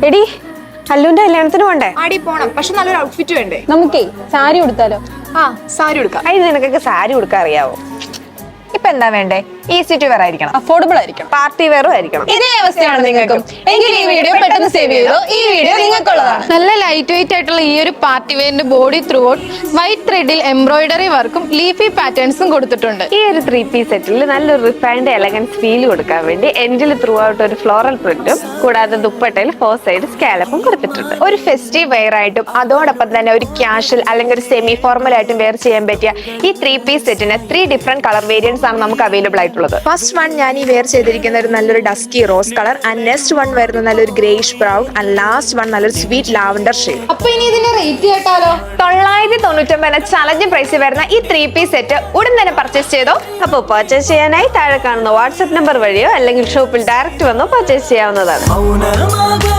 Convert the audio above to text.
എടി അല്ലുവിന്റെ കല്യാണത്തിന് പോണ്ടേ? ആടി പോണം, പക്ഷെ നല്ലൊരു ഔട്ട്ഫിറ്റ് വേണ്ടേ? നമുക്കേ സാരി ഉടുത്താലോ? സാരി എടുക്കാം. അതിന് നിനക്കൊക്കെ സാരി ഉടുക്കാൻ അറിയാവോ? ഇപ്പൊ എന്താ വേണ്ടേ? ഈസി ടു വെയർ ആയിരിക്കണം, അഫോർഡബിൾ ആയിരിക്കണം, പാർട്ടി വെയറും ആയിരിക്കണം. ഇതേ അവസ്ഥയാണ് നിങ്ങൾക്കും എങ്കിൽ ഈ വീഡിയോ പെട്ടെന്ന് സേവ് ചെയ്തോ. ഈ വീഡിയോ നിങ്ങൾക്കുള്ളതാണ്. നല്ല ലൈറ്റ് വെയിറ്റ് ആയിട്ടുള്ള ഈ ഒരു പാർട്ടി വെയറിന്റെ ബോഡി ത്രൂ ഔട്ട് വൈറ്റ് ത്രെഡിൽ എംബ്രോയിഡറി വർക്കും ലീഫി പാറ്റേൺസും കൊടുത്തിട്ടുണ്ട്. ഈ ഒരു 3 പീസ് സെറ്റിൽ നല്ലൊരു റിഫൈൻഡ് എലഗൻസ് ഫീൽ കൊടുക്കാൻ വേണ്ടി എൻഡിൽ ത്രൂ ഔട്ട് ഒരു ഫ്ലോറൽ പ്രിന്റും കൂടാതെ ദുപ്പട്ടയിൽ 4 സൈഡ് സ്കാലപ്പും കൊടുത്തിട്ടുണ്ട്. ഒരു ഫെസ്റ്റീവ് വെയർ ആയിട്ടും അതോടൊപ്പം തന്നെ ഒരു ക്യാഷ്വൽ അല്ലെങ്കിൽ ഒരു സെമി ഫോർമൽ ആയിട്ടും വെയർ ചെയ്യാൻ പറ്റിയ ഈ 3 പീസ് സെറ്റിന് 3 ഡിഫറെന്റ് കളർ വേരിയന്റ്സ് ആണ് നമുക്ക് അവൈലബിൾ ആയിട്ടുള്ളത്. ഫസ്റ്റ് വൺ ഞാൻ ഈ വെയർ ചെയ്തിരിക്കുന്ന ഒരു നല്ലൊരു dusky rose colour, and next one വരുന്ന നല്ലൊരു greyish brown, and last one നല്ലൊരു സ്വീറ്റ് ലാവൻഡർ ഷെയ്ഡ്. അപ്പൊ ഇനി ഇതിന്റെ റേറ്റ് കേട്ടാലോ? 999 ചലഞ്ച് പ്രൈസിൽ വരുന്ന ഈ 3 പീസ് സെറ്റ് ഉടൻ തന്നെ പർച്ചേസ് ചെയ്തോ. അപ്പോൾ പർച്ചേസ് ചെയ്യാനായി താഴെ കാണുന്ന വാട്സ്ആപ്പ് നമ്പർ വഴിയോ അല്ലെങ്കിൽ ഷോപ്പിൽ ഡയറക്റ്റ് വന്നോ പർച്ചേസ് ചെയ്യാവുന്നതാണ്.